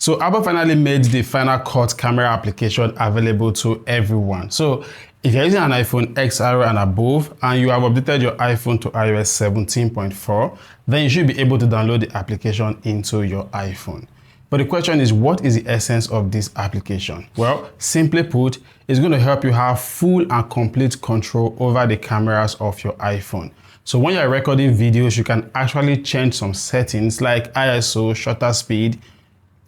So Apple finally made the Final Cut camera application available to everyone. So if you're using an iPhone XR and above and you have updated your iPhone to iOS 17.4, then you should be able to download the application into your iPhone. But the question is, what is the essence of this application? Well, simply put, it's going to help you have full and complete control over the cameras of your iPhone. So when you're recording videos, you can actually change some settings like ISO, shutter speed,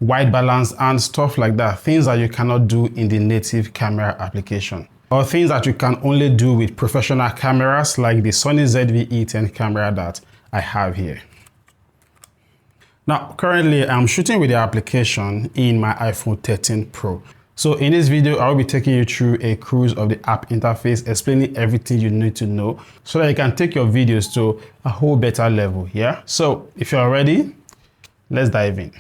white balance, and stuff like that. Things that you cannot do in the native camera application. Or things that you can only do with professional cameras like the Sony ZV-E10 camera that I have here. Now, currently I'm shooting with the application in my iPhone 13 Pro. So in this video, I'll be taking you through a cruise of the app interface, explaining everything you need to know so that you can take your videos to a whole better level, yeah? So if you're ready, let's dive in.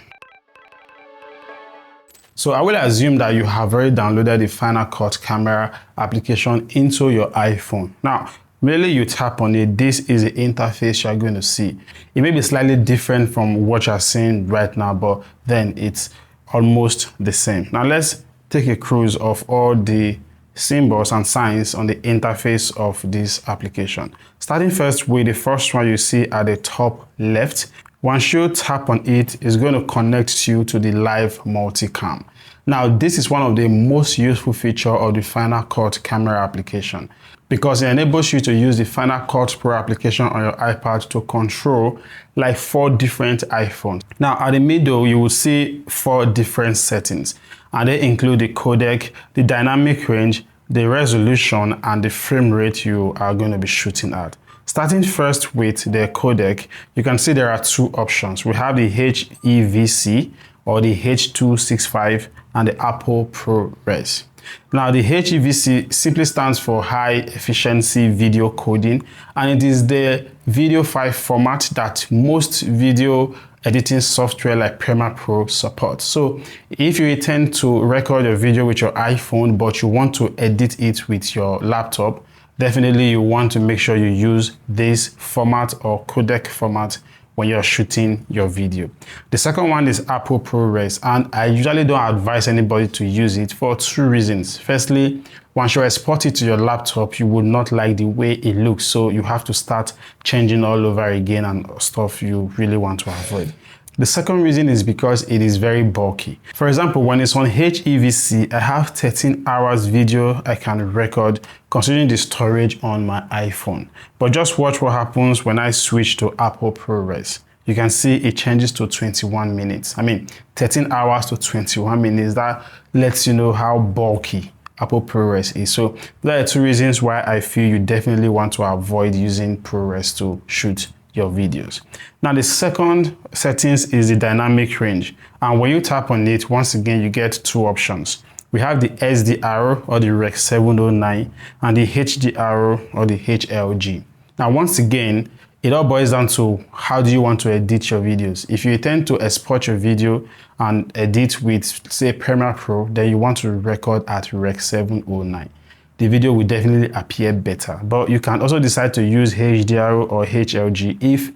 So I will assume that you have already downloaded the Final Cut camera application into your iPhone. Now, immediately you tap on it, this is the interface you're going to see. It may be slightly different from what you're seeing right now, but then it's almost the same. Now let's take a cruise of all the symbols and signs on the interface of this application. Starting first with the first one you see at the top left. Once you tap on it, it's going to connect you to the live multicam. Now, this is one of the most useful features of the Final Cut camera application because it enables you to use the Final Cut Pro application on your iPad to control like 4 different iPhones. Now, at the middle, you will see 4 different settings, and they include the codec, the dynamic range, the resolution, and the frame rate you are going to be shooting at. Starting first with the codec, you can see there are 2 options. We have the HEVC or the H.265 and the Apple ProRes. Now the HEVC simply stands for high efficiency video coding, and it is the video file format that most video editing software like Premiere Pro supports. So if you intend to record your video with your iPhone but you want to edit it with your laptop, definitely you want to make sure you use this format or codec format when you're shooting your video. The second one is Apple ProRes, and I usually don't advise anybody to use it for 2 reasons. Firstly, once you export it to your laptop, you would not like the way it looks, so you have to start changing all over again and stuff you really want to avoid. The second reason is because it is very bulky. For example, when it's on HEVC, I have 13 hours video I can record considering the storage on my iPhone. But just watch what happens when I switch to Apple ProRes. You can see it changes to 21 minutes. 13 hours to 21 minutes. That lets you know how bulky Apple ProRes is. So there are 2 reasons why I feel you definitely want to avoid using ProRes to shoot your videos. Now the second settings is the dynamic range, and when you tap on it, once again you get 2 options. We have the SDR or the Rec 709 and the HDR or the HLG. Now once again, it all boils down to how do you want to edit your videos. If you intend to export your video and edit with say Premiere Pro, then you want to record at Rec 709. The video will definitely appear better. But you can also decide to use HDR or HLG if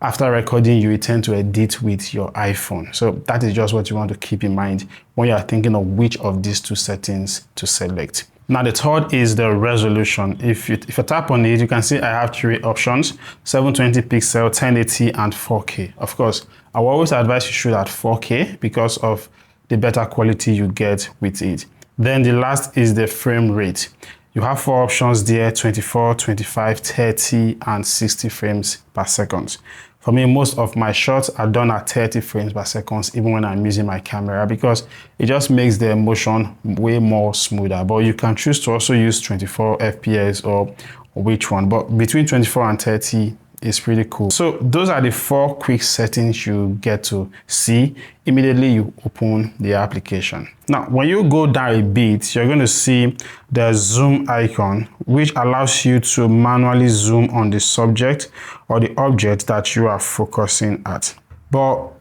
after recording you intend to edit with your iPhone. So that is just what you want to keep in mind when you are thinking of which of these 2 settings to select. Now the third is the resolution. If you tap on it, you can see I have 3 options: 720 pixel, 1080 and 4K. Of course, I will always advise you shoot at 4K because of the better quality you get with it. Then the last is the frame rate. You have 4 options there: 24, 25, 30 and 60 frames per second. For me, most of my shots are done at 30 frames per second even when I'm using my camera because it just makes the motion way more smoother. But you can choose to also use 24 FPS or which one, but between 24 and 30 is pretty cool. So those are the 4 quick settings you get to see immediately you open the application. Now, when you go down a bit, you're going to see the zoom icon, which allows you to manually zoom on the subject or the object that you are focusing at. But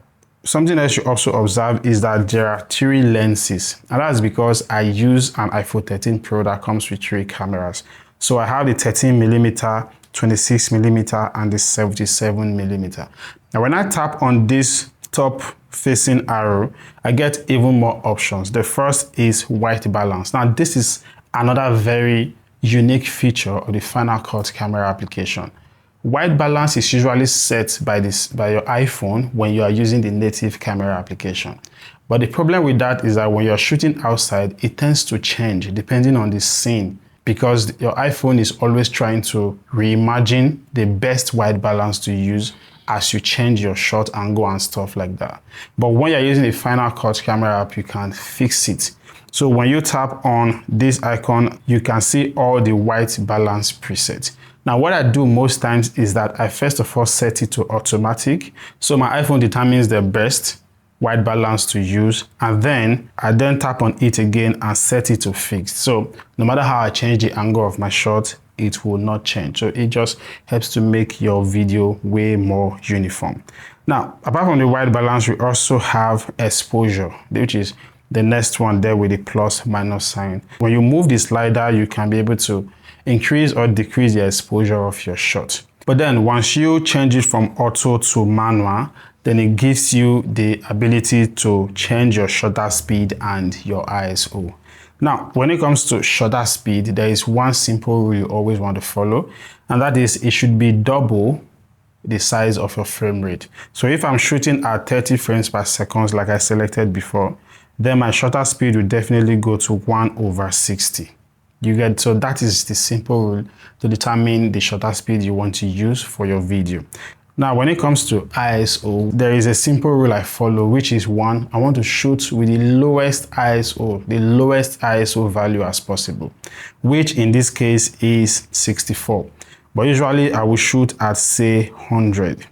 something else you also observe is that there are 3 lenses, and that's because I use an iPhone 13 Pro that comes with 3 cameras. So I have the 13mm, 26mm and the 77mm. Now when I tap on this top facing arrow, I get even more options. The first is white balance. Now, this is another very unique feature of the Final Cut camera application. White balance is usually set by your iPhone when you are using the native camera application. But the problem with that is that when you're shooting outside, it tends to change depending on the scene, because your iPhone is always trying to reimagine the best white balance to use as you change your shot angle and stuff like that. But when you're using the Final Cut camera app, you can fix it. So when you tap on this icon, you can see all the white balance presets. Now, what I do most times is that I first of all set it to automatic. So my iPhone determines the best white balance to use, and then I tap on it again and set it to fixed. So no matter how I change the angle of my shot, it will not change. So it just helps to make your video way more uniform. Now, apart from the white balance, we also have exposure, which is the next one there with the plus minus sign. When you move the slider, you can be able to increase or decrease the exposure of your shot. But then once you change it from auto to manual, then it gives you the ability to change your shutter speed and your ISO. Now, when it comes to shutter speed, there is one simple rule you always want to follow, and that is it should be double the size of your frame rate. So if I'm shooting at 30 frames per second, like I selected before, then my shutter speed will definitely go to 1/60. You get, so that is the simple rule to determine the shutter speed you want to use for your video. Now, when it comes to ISO, there is a simple rule I follow, which is one, I want to shoot with the lowest ISO value as possible, which in this case is 64. But usually I will shoot at, say, 100.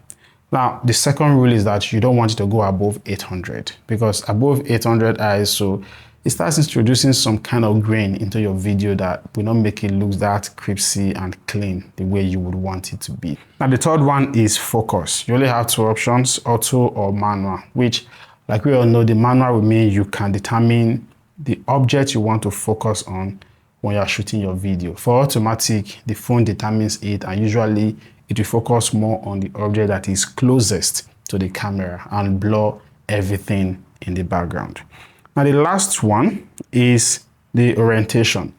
Now, the second rule is that you don't want it to go above 800, because above 800 ISO, it starts introducing some kind of grain into your video that will not make it look that crispy and clean the way you would want it to be. Now, the third one is focus. You only have two options, auto or manual, which, like we all know, the manual will mean you can determine the object you want to focus on when you're shooting your video. For automatic, the phone determines it, and usually it will focus more on the object that is closest to the camera and blur everything in the background. Now, the last one is the orientation.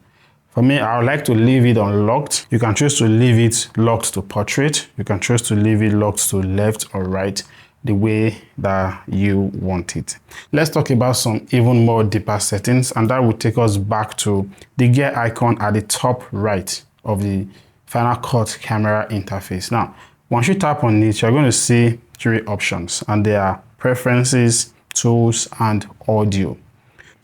For me, I would like to leave it unlocked. You can choose to leave it locked to portrait. You can choose to leave it locked to left or right, the way that you want it. Let's talk about some even more deeper settings, and that will take us back to the gear icon at the top right of the Final Cut camera interface. Now, once you tap on it, you're going to see three options, and they are preferences, tools, and audio.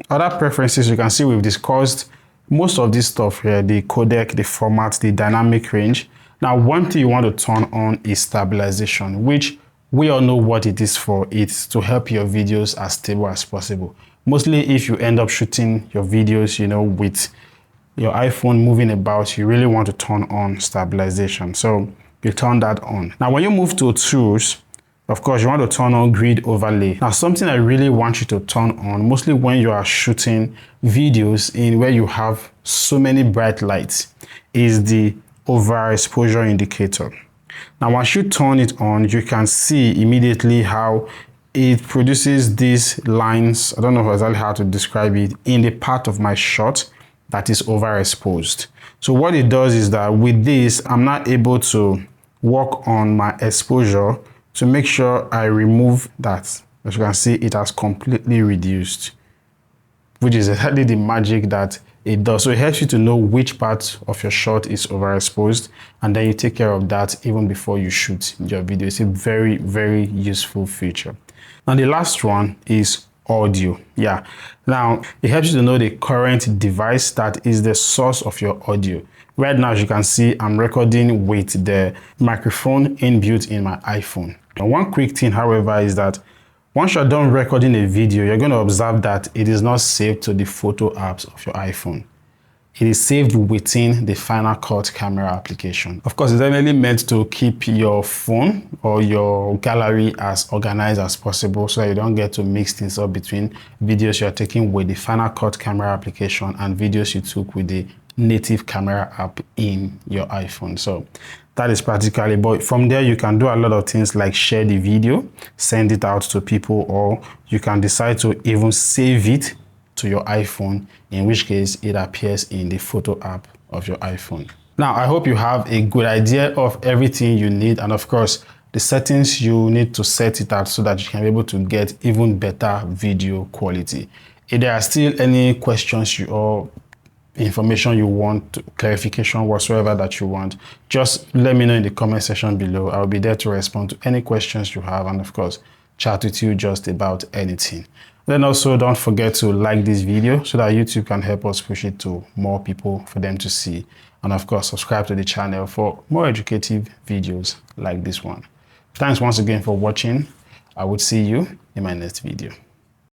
Other preferences, you can see we've discussed most of this stuff here, the codec, the format, the dynamic range. Now, one thing you want to turn on is stabilization, which we all know what it is for. It's to help your videos as stable as possible. Mostly if you end up shooting your videos, you know, with your iPhone moving about, you really want to turn on stabilization. So you turn that on. Now, when you move to tools, of course, you want to turn on grid overlay. Now, something I really want you to turn on, mostly when you are shooting videos in where you have so many bright lights, is the overexposure indicator. Now, once you turn it on, you can see immediately how it produces these lines. I don't know exactly how to describe it, in the part of my shot that is overexposed. So what it does is that with this, I'm not able to work on my exposure to make sure I remove that. As you can see, it has completely reduced, which is exactly the magic that it does. So it helps you to know which part of your shot is overexposed, and then you take care of that even before you shoot your video. It's a very, very useful feature. Now, the last one is audio. Yeah. Now, it helps you to know the current device that is the source of your audio. Right now, as you can see, I'm recording with the microphone inbuilt in my iPhone. And one quick thing, however, is that once you're done recording a video, you're going to observe that it is not saved to the photo apps of your iPhone. It is saved within the Final Cut camera application. Of course, it's definitely meant to keep your phone or your gallery as organized as possible, so that you don't get to mix things up between videos you're taking with the Final Cut camera application and videos you took with the native camera app in your iPhone. So That is practically, but from there you can do a lot of things like share the video, send it out to people, or you can decide to even save it to your iPhone, in which case it appears in the photo app of your iPhone. Now, I hope you have a good idea of everything you need, and of course, the settings you need to set it out so that you can be able to get even better video quality. If there are still any questions or information you want, clarification whatsoever that you want, just let me know in the comment section below. I'll be there to respond to any questions you have, and of course chat with you just about anything. Then also don't forget to like this video so that YouTube can help us push it to more people for them to see, and of course subscribe to the channel for more educative videos like this one. Thanks once again for watching. I would see you in my next video.